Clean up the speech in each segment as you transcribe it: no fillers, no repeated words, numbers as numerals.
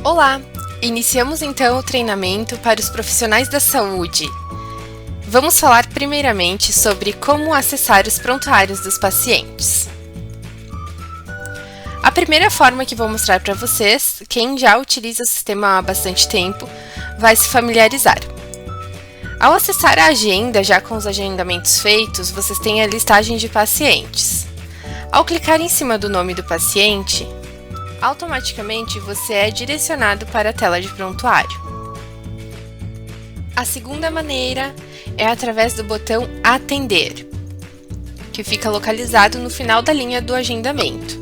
Olá! Iniciamos então o treinamento para os profissionais da saúde. Vamos falar primeiramente sobre como acessar os prontuários dos pacientes. A primeira forma que vou mostrar para vocês, quem já utiliza o sistema há bastante tempo, vai se familiarizar. Ao acessar a agenda, já com os agendamentos feitos, vocês têm a listagem de pacientes. Ao clicar em cima do nome do paciente, automaticamente você é direcionado para a tela de prontuário. A segunda maneira é através do botão Atender, que fica localizado no final da linha do agendamento.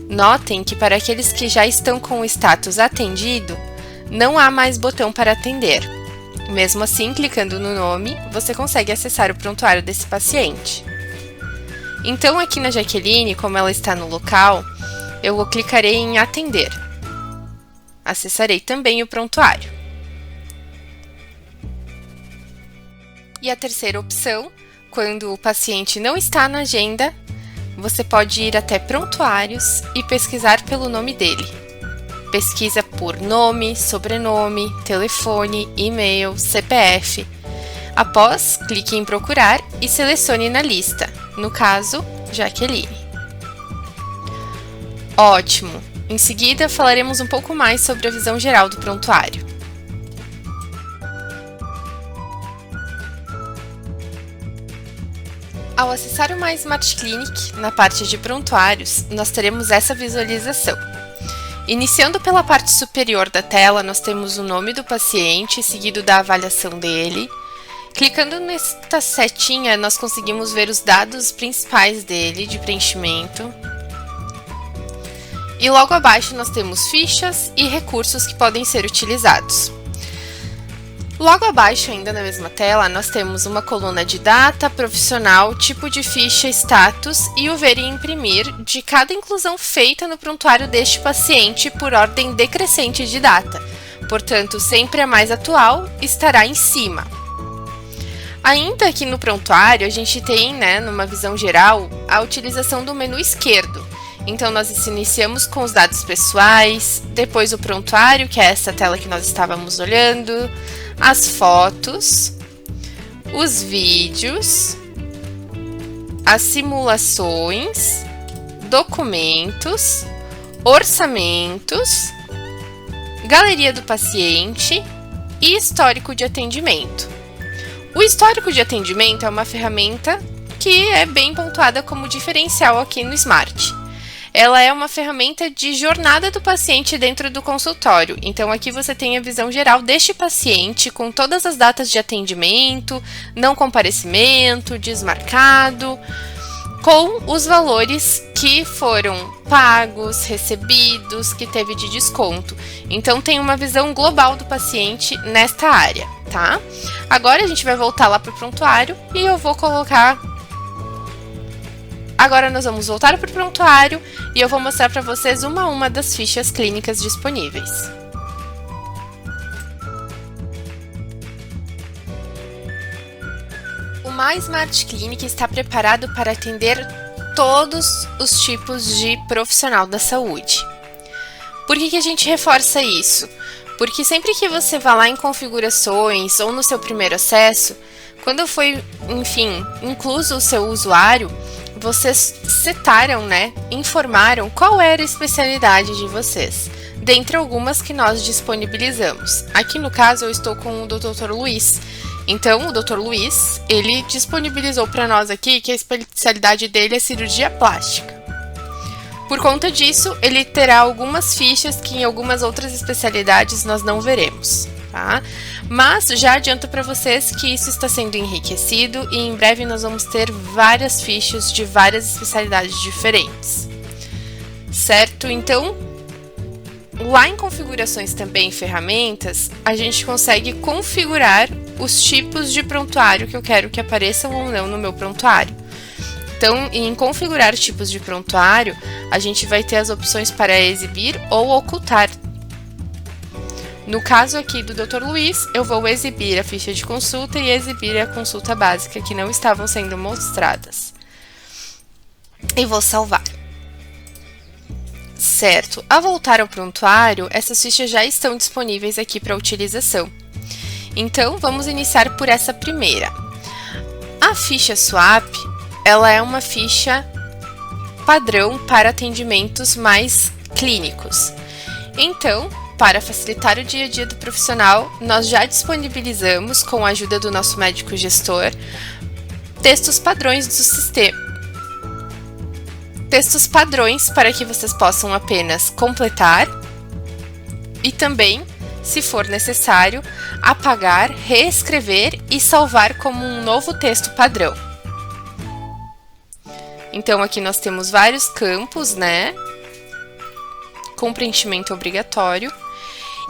Notem que para aqueles que já estão com o status atendido, não há mais botão para atender. Mesmo assim, clicando no nome, você consegue acessar o prontuário desse paciente. Então, aqui na Jaqueline, como ela está no local, eu clicarei em Atender. Acessarei também o prontuário. E a terceira opção, quando o paciente não está na agenda, você pode ir até Prontuários e pesquisar pelo nome dele. Pesquisa por nome, sobrenome, telefone, e-mail, CPF. Após, clique em Procurar e selecione na lista, no caso, Jaqueline. Ótimo! Em seguida, falaremos um pouco mais sobre a visão geral do prontuário. Ao acessar o My Smart Clinic, na parte de prontuários, nós teremos essa visualização. Iniciando pela parte superior da tela, nós temos o nome do paciente, seguido da avaliação dele. Clicando nesta setinha, nós conseguimos ver os dados principais dele, de preenchimento. E logo abaixo nós temos fichas e recursos que podem ser utilizados. Logo abaixo, ainda na mesma tela, nós temos uma coluna de data, profissional, tipo de ficha, status e o ver e imprimir de cada inclusão feita no prontuário deste paciente por ordem decrescente de data. Portanto, sempre a mais atual estará em cima. Ainda aqui no prontuário, a gente tem, numa visão geral, a utilização do menu esquerdo. Então, nós iniciamos com os dados pessoais, depois o prontuário, que é essa tela que nós estávamos olhando, as fotos, os vídeos, as simulações, documentos, orçamentos, galeria do paciente e histórico de atendimento. O histórico de atendimento é uma ferramenta que é bem pontuada como diferencial aqui no Smart. Ela é uma ferramenta de jornada do paciente dentro do consultório. Então, aqui você tem a visão geral deste paciente com todas as datas de atendimento, não comparecimento, desmarcado, com os valores que foram pagos, recebidos, que teve de desconto. Então, tem uma visão global do paciente nesta área, tá? Agora, a gente vai voltar lá para o prontuário e eu vou colocar... Agora nós vamos voltar para o prontuário e eu vou mostrar para vocês uma a uma das fichas clínicas disponíveis. O My Smart Clinic está preparado para atender todos os tipos de profissional da saúde. Por que a gente reforça isso? Porque sempre que você vai lá em configurações ou no seu primeiro acesso, quando foi, incluso o seu usuário, vocês setaram, informaram qual era a especialidade de vocês, dentre algumas que nós disponibilizamos. Aqui no caso eu estou com o Dr. Luiz. Então o Dr. Luiz, ele disponibilizou para nós aqui que a especialidade dele é cirurgia plástica. Por conta disso, ele terá algumas fichas que em algumas outras especialidades nós não veremos, tá? Mas já adianto para vocês que isso está sendo enriquecido e em breve nós vamos ter várias fichas de várias especialidades diferentes, certo? Então, lá em configurações também, ferramentas, a gente consegue configurar os tipos de prontuário que eu quero que apareçam ou não no meu prontuário. Então, em configurar tipos de prontuário, a gente vai ter as opções para exibir ou ocultar. No caso aqui do Dr. Luiz, eu vou exibir a ficha de consulta e exibir a consulta básica que não estavam sendo mostradas. E vou salvar. certo? Ao voltar ao prontuário, essas fichas já estão disponíveis aqui para utilização. Então, vamos iniciar por essa primeira. A ficha Swap, ela é uma ficha padrão para atendimentos mais clínicos. Então, para facilitar o dia a dia do profissional, nós já disponibilizamos, com a ajuda do nosso médico gestor, textos padrões do sistema. Textos padrões para que vocês possam apenas completar e também, se for necessário, apagar, reescrever e salvar como um novo texto padrão. Então, aqui nós temos vários campos, né? Com preenchimento obrigatório.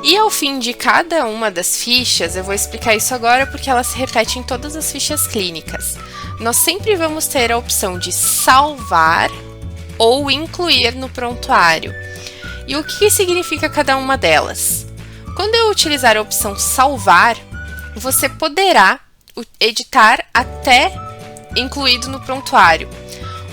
E ao fim de cada uma das fichas, eu vou explicar isso agora porque ela se repete em todas as fichas clínicas. Nós sempre vamos ter a opção de salvar ou incluir no prontuário. E o que significa cada uma delas? Quando eu utilizar a opção salvar, você poderá editar até incluído no prontuário,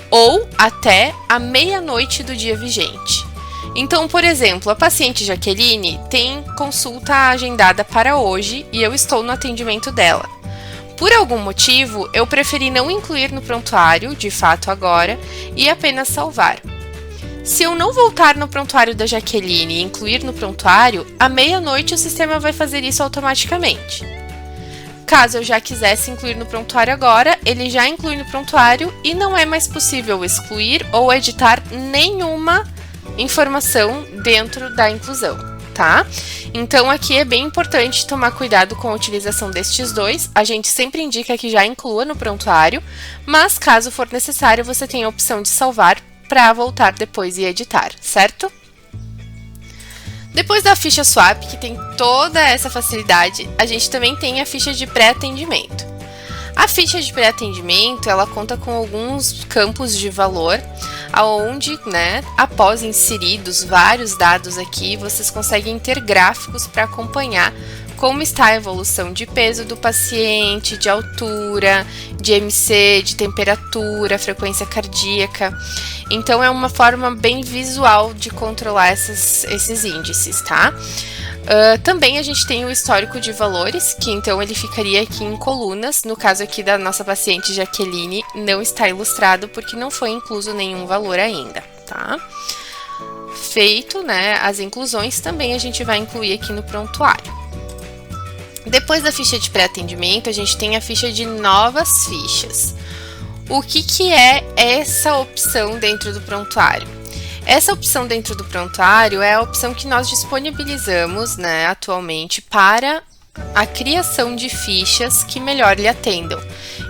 ou até a meia-noite do dia vigente. Então, por exemplo, a paciente Jaqueline tem consulta agendada para hoje e eu estou no atendimento dela. Por algum motivo, eu preferi não incluir no prontuário, de fato agora, e apenas salvar. Se eu não voltar no prontuário da Jaqueline e incluir no prontuário, à meia-noite o sistema vai fazer isso automaticamente. Caso eu já quisesse incluir no prontuário agora, ele já inclui no prontuário e não é mais possível excluir ou editar nenhuma informação dentro da inclusão, tá? Então, aqui é bem importante tomar cuidado com a utilização destes dois. A gente sempre indica que já inclua no prontuário, mas caso for necessário, você tem a opção de salvar para voltar depois e editar, certo? Depois da ficha Swap, que tem toda essa facilidade, a gente também tem a ficha de pré-atendimento. A ficha de pré-atendimento, ela conta com alguns campos de valor, aonde, né, após inseridos vários dados aqui, vocês conseguem ter gráficos para acompanhar como está a evolução de peso do paciente, de altura, de MC, de temperatura, frequência cardíaca. Então, é uma forma bem visual de controlar esses índices, tá? Também a gente tem o histórico de valores, que então ele ficaria aqui em colunas. No caso aqui da nossa paciente Jaqueline, não está ilustrado porque não foi incluso nenhum valor ainda, tá? Feito, né, as inclusões, também a gente vai incluir aqui no prontuário. Depois da ficha de pré-atendimento, a gente tem a ficha de novas fichas. O que é essa opção dentro do prontuário? Essa opção dentro do prontuário é a opção que nós disponibilizamos, né, atualmente para a criação de fichas que melhor lhe atendam.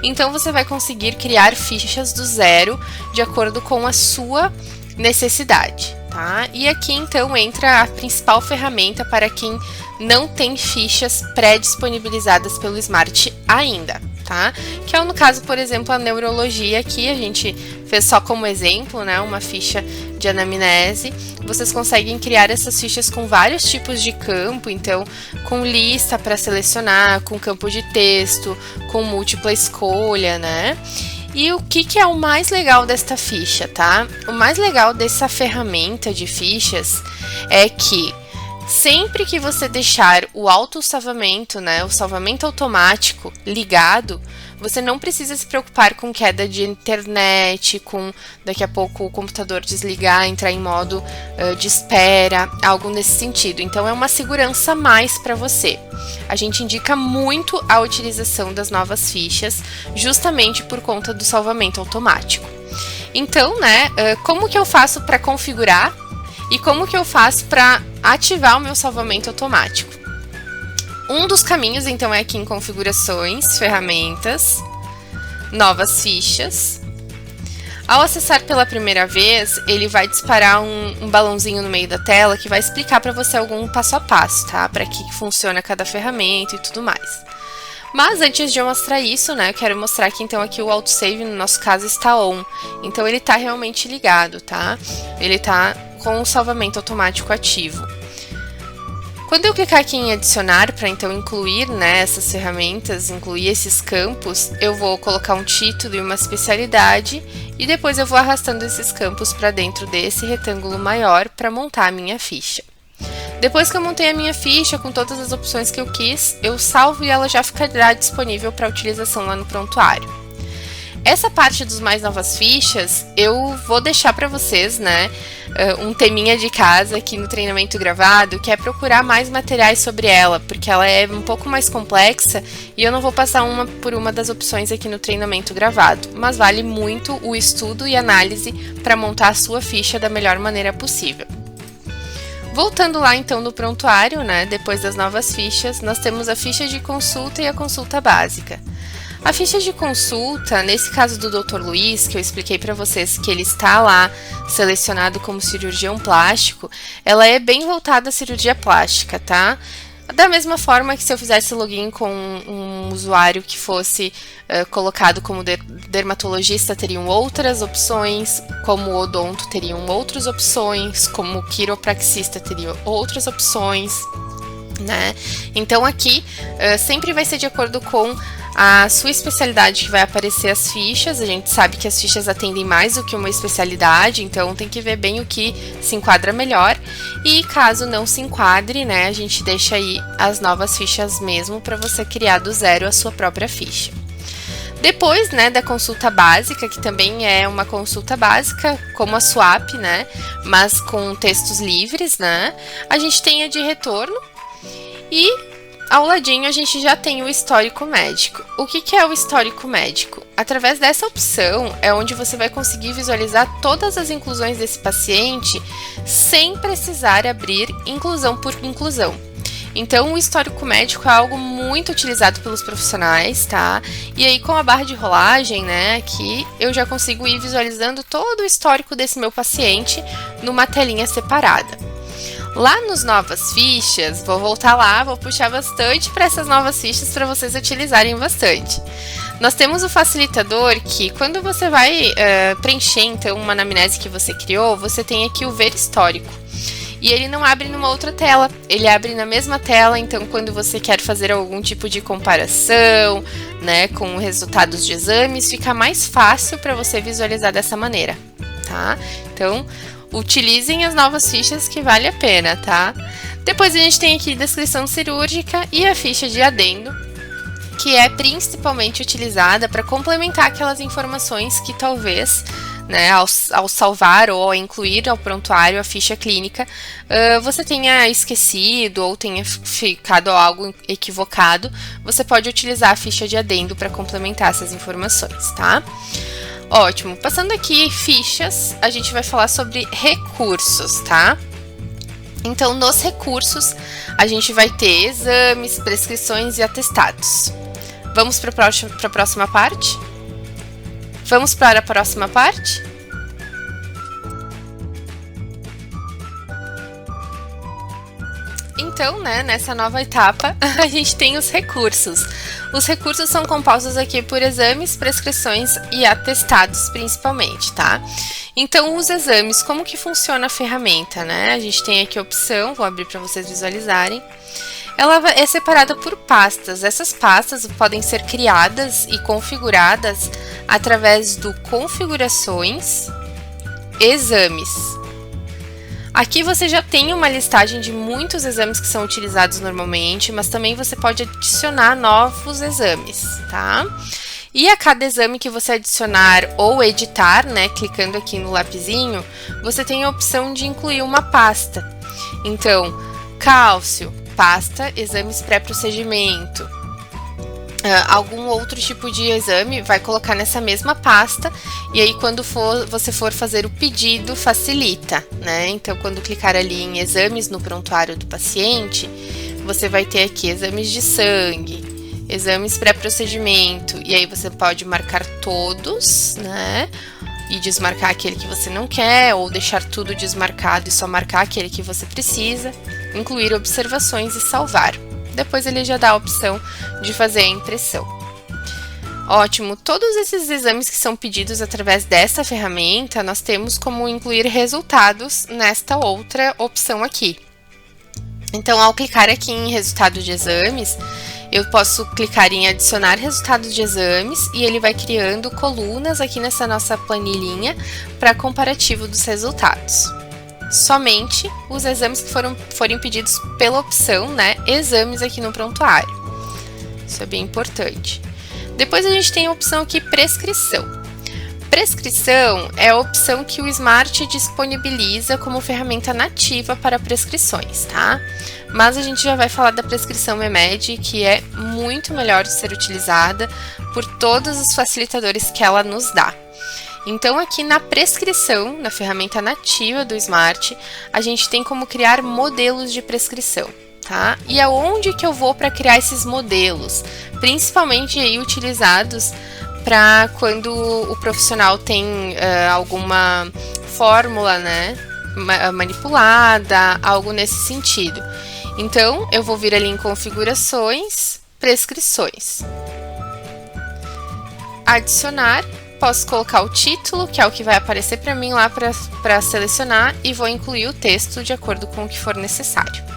Então, você vai conseguir criar fichas do zero de acordo com a sua necessidade, tá? E aqui, então, entra a principal ferramenta para quem não tem fichas pré-disponibilizadas pelo Smart ainda, tá? Que é no caso, por exemplo, a neurologia aqui, a gente fez só como exemplo, né, uma ficha de anamnese. Vocês conseguem criar essas fichas com vários tipos de campo, então com lista para selecionar, com campo de texto, com múltipla escolha, né? E o que é o mais legal desta ficha, tá? O mais legal dessa ferramenta de fichas é que sempre que você deixar o autossalvamento, né, o salvamento automático ligado, você não precisa se preocupar com queda de internet, com daqui a pouco o computador desligar, entrar em modo de espera, algo nesse sentido. Então, é uma segurança a mais para você. A gente indica muito a utilização das novas fichas, justamente por conta do salvamento automático. Então, né, como que eu faço para configurar e como que eu faço para ativar o meu salvamento automático? Um dos caminhos, então, é aqui em configurações, ferramentas, novas fichas. Ao acessar pela primeira vez, ele vai disparar um balãozinho no meio da tela que vai explicar para você algum passo a passo, tá? Para que funciona cada ferramenta e tudo mais. Mas antes de eu mostrar isso, né, eu quero mostrar que então aqui o autosave, no nosso caso, está on. Então ele está realmente ligado, tá? Ele está com o salvamento automático ativo. Quando eu clicar aqui em adicionar, para então incluir, né, essas ferramentas, incluir esses campos, eu vou colocar um título e uma especialidade e depois eu vou arrastando esses campos para dentro desse retângulo maior para montar a minha ficha. Depois que eu montei a minha ficha com todas as opções que eu quis, eu salvo e ela já ficará disponível para utilização lá no prontuário. Essa parte dos mais novas fichas, eu vou deixar para vocês, né, um teminha de casa aqui no treinamento gravado, que é procurar mais materiais sobre ela, porque ela é um pouco mais complexa e eu não vou passar uma por uma das opções aqui no treinamento gravado, mas vale muito o estudo e análise para montar a sua ficha da melhor maneira possível. Voltando lá então no prontuário, né, depois das novas fichas, nós temos a ficha de consulta e a consulta básica. A ficha de consulta, nesse caso do Dr. Luiz, que eu expliquei para vocês que ele está lá selecionado como cirurgião plástico, ela é bem voltada à cirurgia plástica, tá? Da mesma forma que se eu fizesse login com um usuário que fosse colocado como dermatologista, teriam outras opções, como odonto teriam outras opções, como quiropraxista teria outras opções, né? Então aqui sempre vai ser de acordo com a sua especialidade que vai aparecer as fichas. A gente sabe que as fichas atendem mais do que uma especialidade, então tem que ver bem o que se enquadra melhor. E caso não se enquadre, né, a gente deixa aí as novas fichas mesmo para você criar do zero a sua própria ficha. Depois, né, da consulta básica, que também é uma consulta básica, como a SWAP, né, mas com textos livres, né, a gente tem a de retorno e ao ladinho a gente já tem o histórico médico. O que é o histórico médico? Através dessa opção é onde você vai conseguir visualizar todas as inclusões desse paciente sem precisar abrir inclusão por inclusão. Então, o histórico médico é algo muito utilizado pelos profissionais, tá? E aí, com a barra de rolagem, né, aqui, eu já consigo ir visualizando todo o histórico desse meu paciente numa telinha separada. Lá nos novas fichas, vou voltar lá, vou puxar bastante para essas novas fichas para vocês utilizarem bastante. Nós temos o facilitador que, quando você vai preencher então uma anamnese que você criou, você tem aqui o ver histórico. E ele não abre numa outra tela, ele abre na mesma tela, então quando você quer fazer algum tipo de comparação, né, com resultados de exames, fica mais fácil para você visualizar dessa maneira, tá? Então, utilizem as novas fichas que vale a pena, tá? Depois a gente tem aqui descrição cirúrgica e a ficha de adendo, que é principalmente utilizada para complementar aquelas informações que talvez, né, ao salvar ou ao incluir ao prontuário a ficha clínica, você tenha esquecido ou tenha ficado algo equivocado, você pode utilizar a ficha de adendo para complementar essas informações, tá? Ótimo, passando aqui fichas, a gente vai falar sobre recursos, tá? Então, nos recursos, a gente vai ter exames, prescrições e atestados. Vamos para a próxima parte? Vamos para a próxima parte? Então, né, nessa nova etapa, a gente tem os recursos. Os recursos são compostos aqui por exames, prescrições e atestados, principalmente, tá? Então, os exames, como que funciona a ferramenta, né? A gente tem aqui a opção, vou abrir para vocês visualizarem. Ela é separada por pastas. Essas pastas podem ser criadas e configuradas através do configurações, exames. Aqui você já tem uma listagem de muitos exames que são utilizados normalmente, mas também você pode adicionar novos exames, tá? E a cada exame que você adicionar ou editar, né, clicando aqui no lapisinho, você tem a opção de incluir uma pasta. Então, cálcio, pasta, exames pré-procedimento. Algum outro tipo de exame, vai colocar nessa mesma pasta e aí quando você for fazer o pedido, facilita, né? Então, quando clicar ali em exames no prontuário do paciente, você vai ter aqui exames de sangue, exames pré-procedimento, e aí você pode marcar todos, né? E desmarcar aquele que você não quer, ou deixar tudo desmarcado e só marcar aquele que você precisa, incluir observações e salvar. Depois ele já dá a opção de fazer a impressão. Ótimo, todos esses exames que são pedidos através dessa ferramenta, nós temos como incluir resultados nesta outra opção aqui. Então, ao clicar aqui em resultado de exames, eu posso clicar em adicionar resultados de exames e ele vai criando colunas aqui nessa nossa planilhinha para comparativo dos resultados. Somente os exames que forem pedidos pela opção, né, exames aqui no prontuário. Isso é bem importante. Depois a gente tem a opção aqui prescrição. Prescrição é a opção que o Smart disponibiliza como ferramenta nativa para prescrições, tá? Mas a gente já vai falar da prescrição MEMED, que é muito melhor de ser utilizada por todos os facilitadores que ela nos dá. Então, aqui na prescrição, na ferramenta nativa do Smart, a gente tem como criar modelos de prescrição, tá? E aonde que eu vou para criar esses modelos? Principalmente aí utilizados para quando o profissional tem alguma fórmula, né, manipulada, algo nesse sentido. Então, eu vou vir ali em configurações, prescrições. Adicionar, posso colocar o título, que é o que vai aparecer para mim lá para selecionar, e vou incluir o texto de acordo com o que for necessário.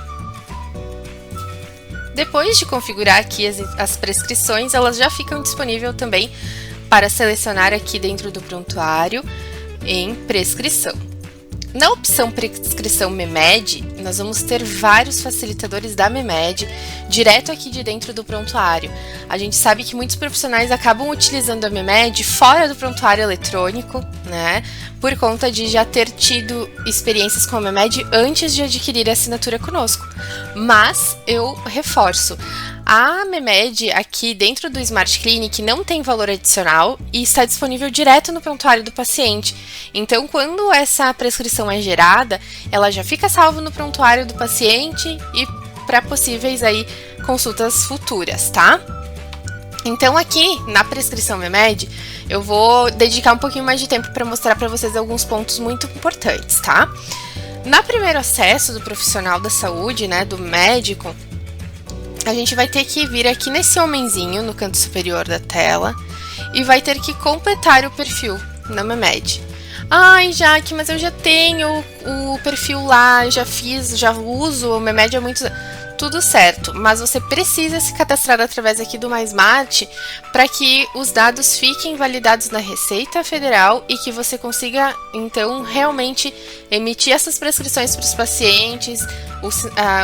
Depois de configurar aqui as prescrições, elas já ficam disponíveis também para selecionar aqui dentro do prontuário em prescrição. Na opção prescrição MEMED, nós vamos ter vários facilitadores da MEMED direto aqui de dentro do prontuário. A gente sabe que muitos profissionais acabam utilizando a MEMED fora do prontuário eletrônico, né? Por conta de já ter tido experiências com a MEMED antes de adquirir a assinatura conosco. Mas eu reforço, a MEMED aqui dentro do Smart Clinic não tem valor adicional e está disponível direto no prontuário do paciente. Então, quando essa prescrição é gerada, ela já fica salva no prontuário do paciente e para possíveis aí consultas futuras, tá? Então, aqui na prescrição MEMED, eu vou dedicar um pouquinho mais de tempo para mostrar para vocês alguns pontos muito importantes, tá? No primeiro acesso do profissional da saúde, né, do médico, a gente vai ter que vir aqui nesse homenzinho no canto superior da tela e vai ter que completar o perfil na MEMED. Ai, Jaque, mas eu já tenho o perfil lá, já fiz, já uso o MEMED há muito... Tudo certo, mas você precisa se cadastrar através aqui do MySmart para que os dados fiquem validados na Receita Federal e que você consiga, então, realmente emitir essas prescrições para os pacientes,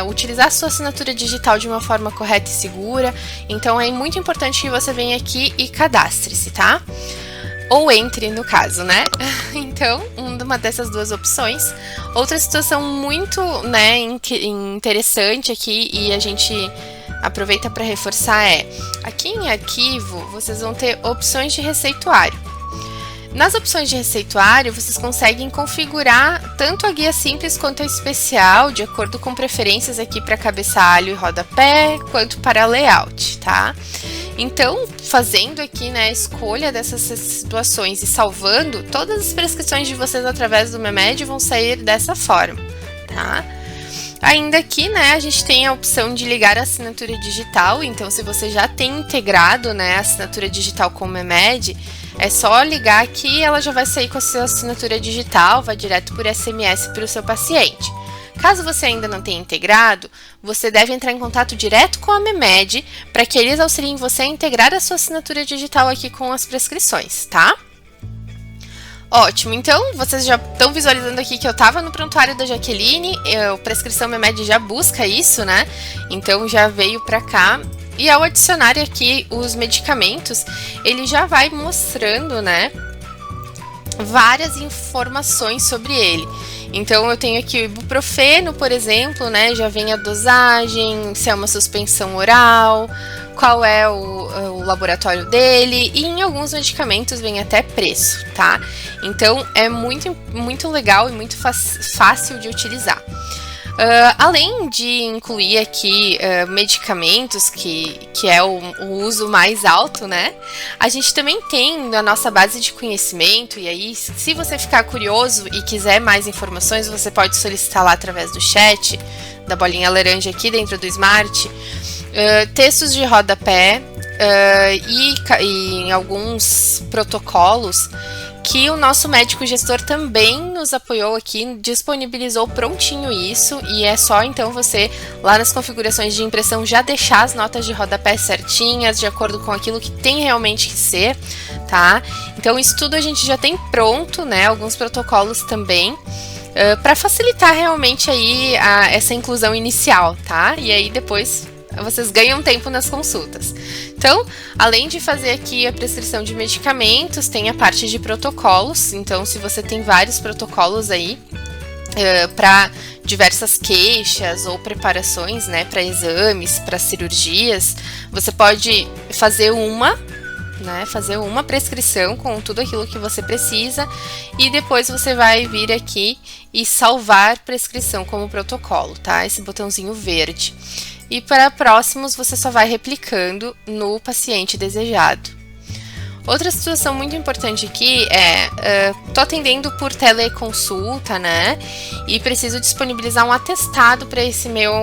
utilizar a sua assinatura digital de uma forma correta e segura. Então, é muito importante que você venha aqui e cadastre-se, tá? Ou entre, no caso, né? Então, uma dessas duas opções. Outra situação muito, né, interessante aqui, e a gente aproveita para reforçar aqui em arquivo, vocês vão ter opções de receituário. Nas opções de receituário, vocês conseguem configurar tanto a guia simples quanto a especial, de acordo com preferências aqui para cabeçalho e rodapé, quanto para layout, tá? Então, fazendo aqui, né, a escolha dessas situações e salvando, todas as prescrições de vocês através do MEMED vão sair dessa forma, tá? Ainda aqui, né, a gente tem a opção de ligar a assinatura digital. Então, se você já tem integrado, né, a assinatura digital com o MEMED, é só ligar aqui e ela já vai sair com a sua assinatura digital, vai direto por SMS para o seu paciente. Caso você ainda não tenha integrado, você deve entrar em contato direto com a MEMED para que eles auxiliem você a integrar a sua assinatura digital aqui com as prescrições, tá? Ótimo, então vocês já estão visualizando aqui que eu estava no prontuário da Jaqueline, a prescrição MEMED já busca isso, né? Então já veio para cá. E ao adicionar aqui os medicamentos, ele já vai mostrando, né, várias informações sobre ele. Então, eu tenho aqui o ibuprofeno, por exemplo, né, já vem a dosagem, se é uma suspensão oral, qual é o laboratório dele, e em alguns medicamentos vem até preço, tá? Então, é muito legal e muito fácil de utilizar. Além de incluir aqui medicamentos, que é o uso mais alto, né? A gente também tem a nossa base de conhecimento, e aí, se você ficar curioso e quiser mais informações, você pode solicitar lá através do chat, da bolinha laranja aqui dentro do Smart, textos de rodapé e alguns protocolos que o nosso médico gestor também nos apoiou aqui, disponibilizou prontinho isso, e é só então você, lá nas configurações de impressão, já deixar as notas de rodapé certinhas, de acordo com aquilo que tem realmente que ser, tá? Então isso tudo a gente já tem pronto, né? Alguns protocolos também, para facilitar realmente aí essa inclusão inicial, tá? E aí depois vocês ganham tempo nas consultas. Então, além de fazer aqui a prescrição de medicamentos, tem a parte de protocolos. Então, se você tem vários protocolos aí para diversas queixas ou preparações, né, para exames, para cirurgias, você pode fazer fazer uma prescrição com tudo aquilo que você precisa, e depois você vai vir aqui e salvar prescrição como protocolo, tá? Esse botãozinho verde. E para próximos você só vai replicando no paciente desejado. Outra situação muito importante aqui tô atendendo por teleconsulta, né? E preciso disponibilizar um atestado para esse meu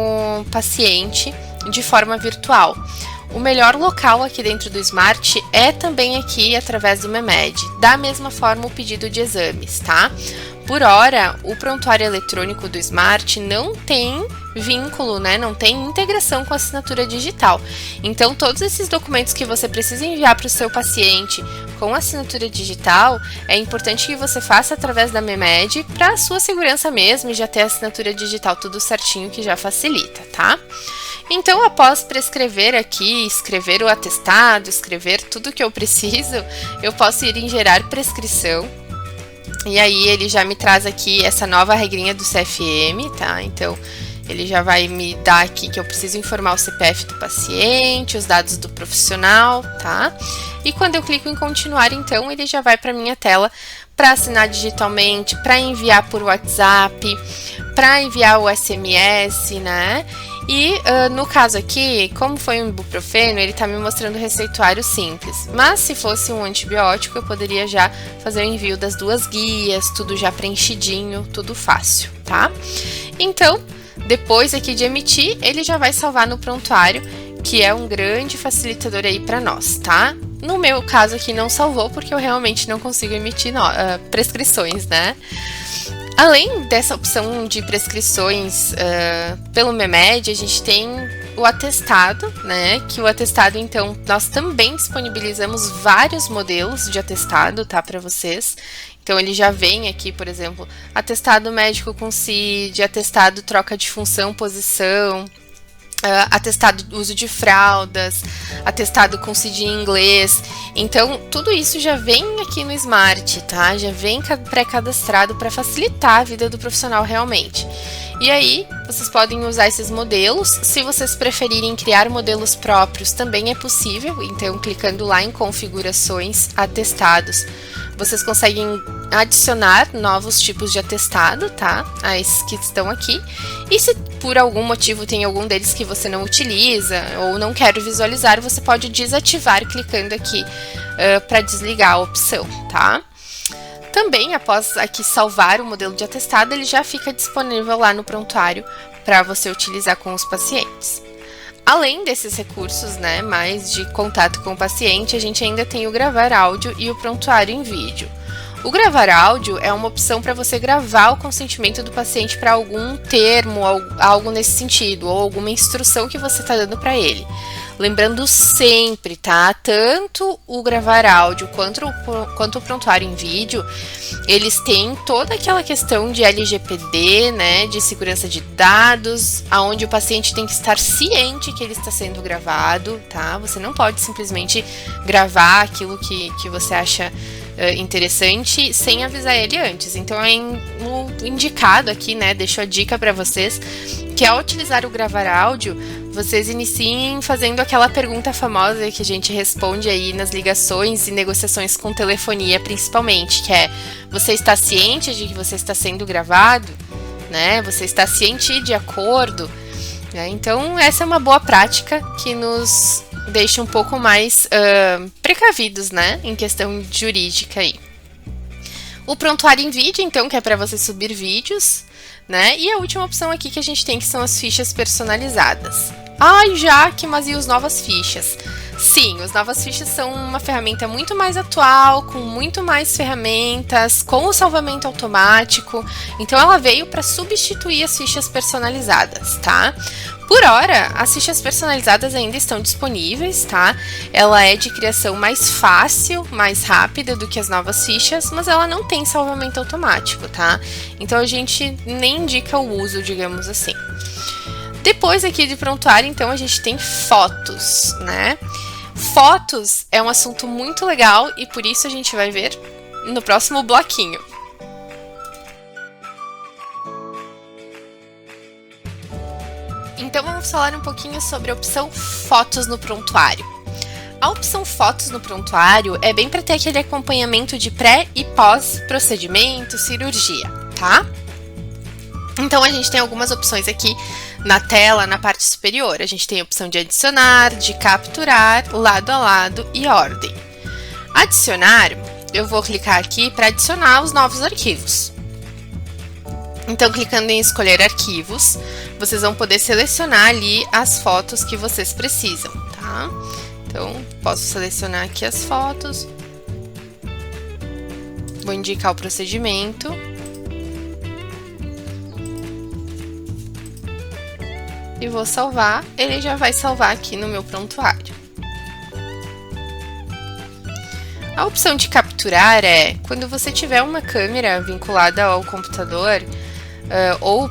paciente de forma virtual. O melhor local aqui dentro do Smart é também aqui através do MEMED, da mesma forma o pedido de exames, tá? Por hora, o prontuário eletrônico do Smart não tem vínculo, né? Não tem integração com a assinatura digital. Então, todos esses documentos que você precisa enviar para o seu paciente com assinatura digital, é importante que você faça através da MEMED para a sua segurança mesmo, e já ter a assinatura digital tudo certinho, que já facilita, tá? Então, após prescrever aqui, escrever o atestado, escrever tudo que eu preciso, eu posso ir em gerar prescrição. E aí ele já me traz aqui essa nova regrinha do CFM, tá? Então, ele já vai me dar aqui que eu preciso informar o CPF do paciente, os dados do profissional, tá? E quando eu clico em continuar, então, ele já vai para minha tela para assinar digitalmente, para enviar por WhatsApp, para enviar o SMS, né? E no caso aqui, como foi um ibuprofeno, ele está me mostrando o receituário simples. Mas se fosse um antibiótico, eu poderia já fazer o envio das 2 guias, tudo já preenchidinho, tudo fácil, tá? Então, depois aqui de emitir, ele já vai salvar no prontuário, que é um grande facilitador aí para nós, tá? No meu caso aqui não salvou, porque eu realmente não consigo emitir prescrições, né? Além dessa opção de prescrições pelo MEMED, a gente tem o atestado, né? Que o atestado, então, nós também disponibilizamos vários modelos de atestado, tá? Para vocês. Então, ele já vem aqui, por exemplo, atestado médico com CID, atestado troca de função, posição, atestado uso de fraldas, atestado com CID em inglês. Então, tudo isso já vem aqui no Smart, tá? Já vem pré-cadastrado para facilitar a vida do profissional realmente. E aí, vocês podem usar esses modelos. Se vocês preferirem criar modelos próprios, também é possível. Então, clicando lá em configurações, atestados, vocês conseguem adicionar novos tipos de atestado, tá? A esses que estão aqui. E se por algum motivo tem algum deles que você não utiliza ou não quer visualizar, você pode desativar clicando aqui para desligar a opção, tá? Também, após aqui salvar o modelo de atestado, ele já fica disponível lá no prontuário para você utilizar com os pacientes. Além desses recursos, né, mais de contato com o paciente, a gente ainda tem o gravar áudio e o prontuário em vídeo. O gravar áudio é uma opção para você gravar o consentimento do paciente para algum termo, algo nesse sentido, ou alguma instrução que você está dando para ele. Lembrando sempre, tá? Tanto o gravar áudio quanto o prontuário em vídeo, eles têm toda aquela questão de LGPD, né? De segurança de dados, aonde o paciente tem que estar ciente que ele está sendo gravado, tá? Você não pode simplesmente gravar aquilo que você acha interessante sem avisar ele antes. Então é indicado aqui, né? Deixo a dica para vocês que ao utilizar o gravar áudio, vocês iniciem fazendo aquela pergunta famosa que a gente responde aí nas ligações e negociações com telefonia, principalmente, que é: você está ciente de que você está sendo gravado? Né? Você está ciente e de acordo? Então, essa é uma boa prática que nos deixa um pouco mais precavidos, né, em questão jurídica aí. O prontuário em vídeo, então, que é para você subir vídeos, né? E a última opção aqui que a gente tem, que são as fichas personalizadas. Ai, Jaque, mas e as novas fichas? Sim, os Novas Fichas são uma ferramenta muito mais atual, com muito mais ferramentas, com o salvamento automático. Então ela veio para substituir as fichas personalizadas, tá? Por hora, as fichas personalizadas ainda estão disponíveis, tá? Ela é de criação mais fácil, mais rápida do que as novas fichas, mas ela não tem salvamento automático, tá? Então a gente nem indica o uso, digamos assim. Depois aqui de prontuário, então, a gente tem fotos, né? Fotos é um assunto muito legal e por isso a gente vai ver no próximo bloquinho. Então vamos falar um pouquinho sobre a opção Fotos no prontuário. A opção Fotos no prontuário é bem para ter aquele acompanhamento de pré e pós procedimento, cirurgia, tá? Então a gente tem algumas opções aqui na tela, na parte superior. A gente tem a opção de adicionar, de capturar, lado a lado e ordem. Adicionar, eu vou clicar aqui para adicionar os novos arquivos. Então, clicando em escolher arquivos, vocês vão poder selecionar ali as fotos que vocês precisam, tá? Então, posso selecionar aqui as fotos. Vou indicar o procedimento. E vou salvar, ele já vai salvar aqui no meu prontuário. A opção de capturar é quando você tiver uma câmera vinculada ao computador, ou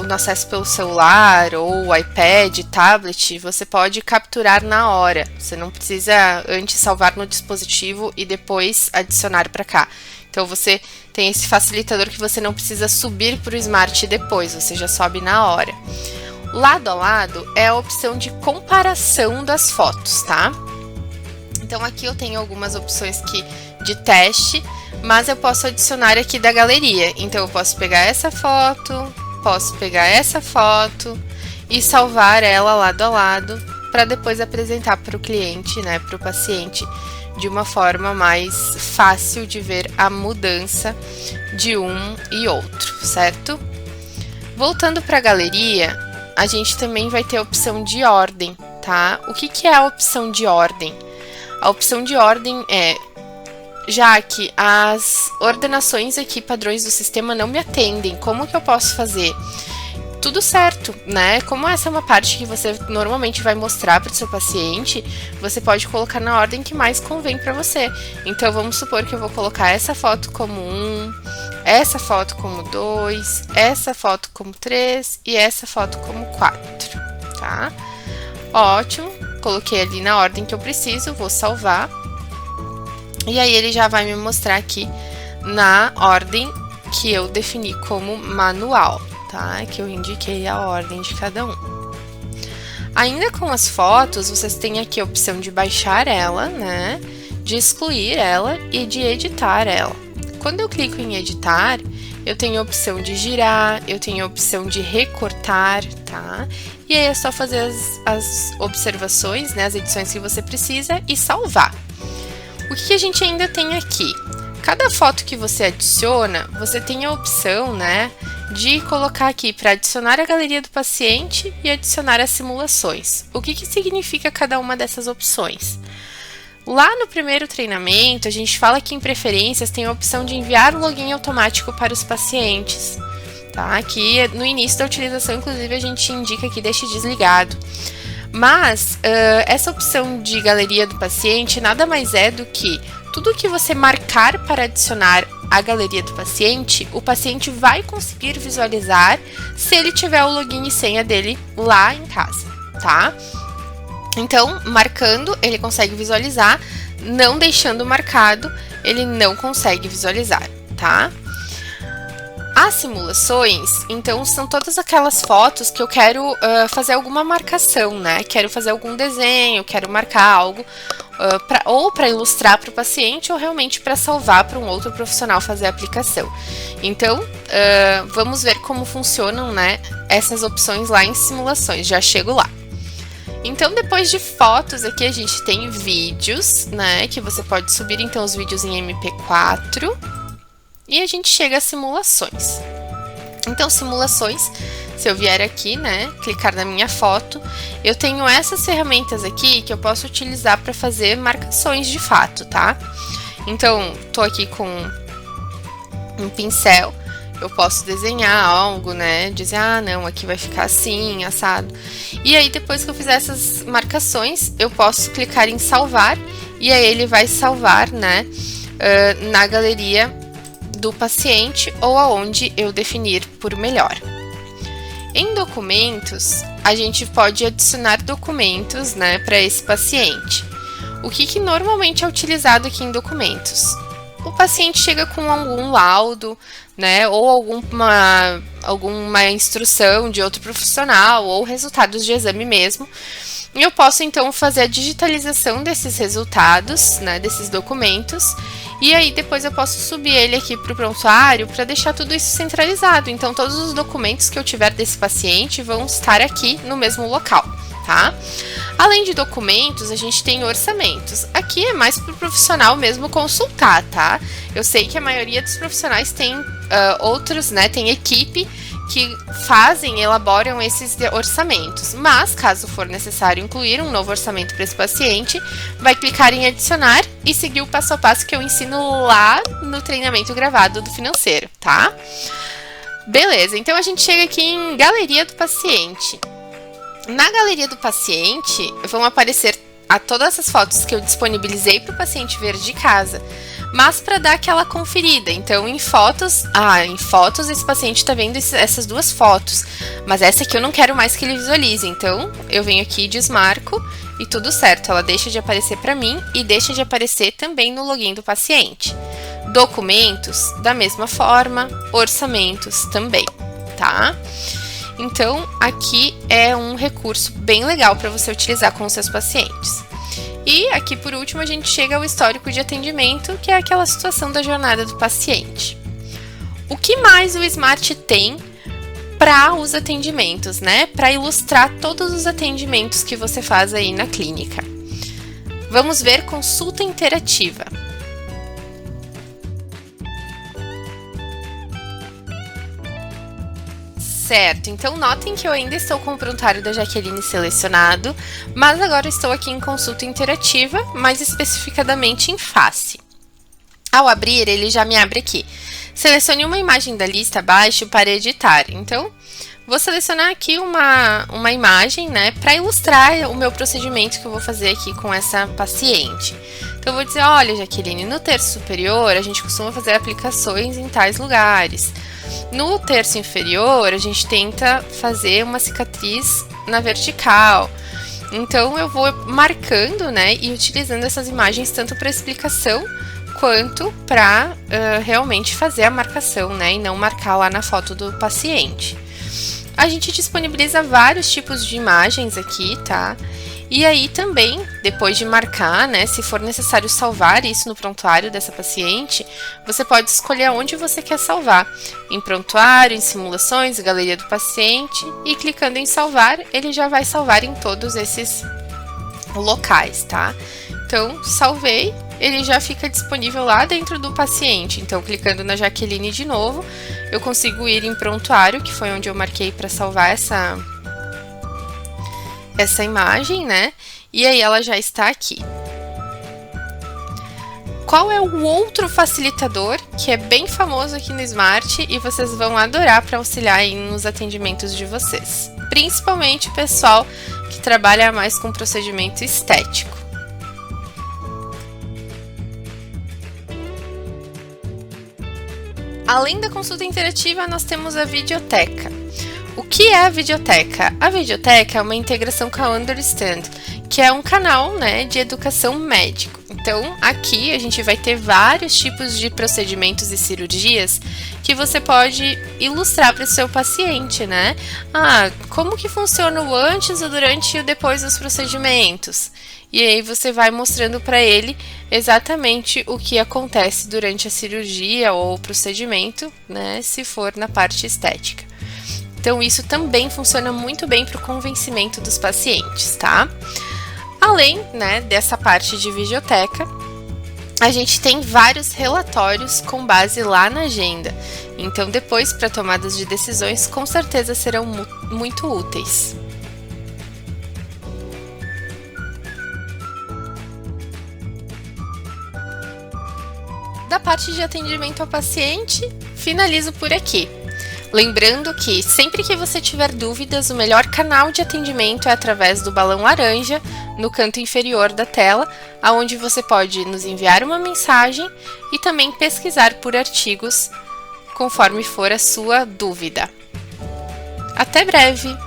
no acesso pelo celular, ou iPad, tablet, você pode capturar na hora. Você não precisa antes salvar no dispositivo e depois adicionar para cá. Então você tem esse facilitador que você não precisa subir para o Smart depois, você já sobe na hora. Lado a lado é a opção de comparação das fotos, tá? Então aqui eu tenho algumas opções aqui de teste, mas eu posso adicionar aqui da galeria. Então eu posso pegar essa foto, posso pegar essa foto e salvar ela lado a lado para depois apresentar para o cliente, né, para o paciente, de uma forma mais fácil de ver a mudança de um e outro, certo? Voltando para a galeria, a gente também vai ter a opção de ordem, tá? O que é a opção de ordem? A opção de ordem é, já que as ordenações aqui, padrões do sistema, não me atendem, como que eu posso fazer? Tudo certo, né? Como essa é uma parte que você normalmente vai mostrar para o seu paciente, você pode colocar na ordem que mais convém para você. Então, vamos supor que eu vou colocar essa foto como 1, essa foto como 2, essa foto como 3 e essa foto como 4, tá? Ótimo, coloquei ali na ordem que eu preciso, vou salvar. E aí ele já vai me mostrar aqui na ordem que eu defini como manual, tá? Que eu indiquei a ordem de cada um. Ainda com as fotos, vocês têm aqui a opção de baixar ela, né? De excluir ela e de editar ela. Quando eu clico em editar, eu tenho a opção de girar, eu tenho a opção de recortar, tá? E aí é só fazer as observações, né? As edições que você precisa e salvar. O que a gente ainda tem aqui? Cada foto que você adiciona, você tem a opção, né, de colocar aqui para adicionar a galeria do paciente e adicionar as simulações. O que significa cada uma dessas opções? Lá no primeiro treinamento, a gente fala que em preferências tem a opção de enviar o login automático para os pacientes, tá? Aqui no início da utilização, inclusive, a gente indica que deixe desligado. Mas essa opção de galeria do paciente nada mais é do que tudo que você marcar para adicionar a galeria do paciente, o paciente vai conseguir visualizar se ele tiver o login e senha dele lá em casa, tá? Então, marcando, ele consegue visualizar, não deixando marcado, ele não consegue visualizar, tá? As simulações, então, são todas aquelas fotos que eu quero fazer alguma marcação, né? Quero fazer algum desenho, quero marcar algo, ou para ilustrar para o paciente, ou realmente para salvar para um outro profissional fazer a aplicação. Então, vamos ver como funcionam, né, essas opções lá em simulações, já chego lá. Então, depois de fotos, aqui a gente tem vídeos, né, que você pode subir, então, os vídeos em MP4. E a gente chega a simulações. Então, simulações Se eu vier aqui, né, clicar na minha foto, eu tenho essas ferramentas aqui que eu posso utilizar para fazer marcações de fato, tá? Então, tô aqui com um pincel, eu posso desenhar algo, né, dizer, ah, não, aqui vai ficar assim, assado. E aí, depois que eu fizer essas marcações, eu posso clicar em salvar, e aí ele vai salvar, né, na galeria do paciente ou aonde eu definir por melhor. Em documentos, a gente pode adicionar documentos, né, para esse paciente. O que normalmente é utilizado aqui em documentos? O paciente chega com algum laudo, né, ou alguma instrução de outro profissional, ou resultados de exame mesmo. E eu posso, então, fazer a digitalização desses resultados, né, desses documentos, e aí depois eu posso subir ele aqui para o prontuário para deixar tudo isso centralizado. Então, todos os documentos que eu tiver desse paciente vão estar aqui no mesmo local, tá? Além de documentos, a gente tem orçamentos. Aqui é mais para o profissional mesmo consultar, tá? Eu sei que a maioria dos profissionais tem outros, né? Tem equipe que elaboram esses orçamentos. Mas, caso for necessário incluir um novo orçamento para esse paciente, vai clicar em adicionar e seguir o passo a passo que eu ensino lá no treinamento gravado do financeiro, tá? Beleza, então a gente chega aqui em galeria do paciente. Na galeria do paciente, vão aparecer todas essas fotos que eu disponibilizei para o paciente ver de casa, mas para dar aquela conferida. Então, em fotos esse paciente está vendo essas duas fotos, mas essa aqui eu não quero mais que ele visualize. Então, eu venho aqui e desmarco e tudo certo. Ela deixa de aparecer para mim e deixa de aparecer também no login do paciente. Documentos, da mesma forma, orçamentos também, tá? Então, aqui é um recurso bem legal para você utilizar com os seus pacientes. E aqui, por último, a gente chega ao histórico de atendimento, que é aquela situação da jornada do paciente. O que mais o Smart tem para os atendimentos, né? Para ilustrar todos os atendimentos que você faz aí na clínica. Vamos ver consulta interativa. Certo, então notem que eu ainda estou com o prontuário da Jaqueline selecionado, mas agora estou aqui em consulta interativa, mais especificadamente em face. Ao abrir, ele já me abre aqui. Selecione uma imagem da lista abaixo para editar. Então, vou selecionar aqui uma imagem, né, para ilustrar o meu procedimento que eu vou fazer aqui com essa paciente. Então, eu vou dizer, olha, Jaqueline, no terço superior, a gente costuma fazer aplicações em tais lugares. No terço inferior, a gente tenta fazer uma cicatriz na vertical. Então, eu vou marcando, né, e utilizando essas imagens tanto para explicação quanto para realmente fazer a marcação, né, e não marcar lá na foto do paciente. A gente disponibiliza vários tipos de imagens aqui, tá? E aí também, depois de marcar, né, se for necessário salvar isso no prontuário dessa paciente, você pode escolher onde você quer salvar. Em prontuário, em simulações, galeria do paciente, e clicando em salvar, ele já vai salvar em todos esses locais, tá? Então, salvei, ele já fica disponível lá dentro do paciente. Então, clicando na Jaqueline de novo, eu consigo ir em prontuário, que foi onde eu marquei para salvar essa imagem, né? E aí ela já está aqui. Qual é o outro facilitador que é bem famoso aqui no Smart e vocês vão adorar para auxiliar aí nos atendimentos de vocês? Principalmente o pessoal que trabalha mais com procedimento estético. Além da consulta interativa, nós temos a videoteca. O que é a videoteca? A videoteca é uma integração com a Understand, que é um canal, né, de educação médico. Então, aqui a gente vai ter vários tipos de procedimentos e cirurgias que você pode ilustrar para o seu paciente, né? Como que funciona o antes, o durante e o depois dos procedimentos? E aí você vai mostrando para ele exatamente o que acontece durante a cirurgia ou o procedimento, né, se for na parte estética. Então, isso também funciona muito bem para o convencimento dos pacientes, tá? Além, né, dessa parte de videoteca, a gente tem vários relatórios com base lá na agenda. Então, depois, para tomadas de decisões, com certeza serão muito úteis. Da parte de atendimento ao paciente, finalizo por aqui. Lembrando que, sempre que você tiver dúvidas, o melhor canal de atendimento é através do balão laranja, no canto inferior da tela, onde você pode nos enviar uma mensagem e também pesquisar por artigos, conforme for a sua dúvida. Até breve!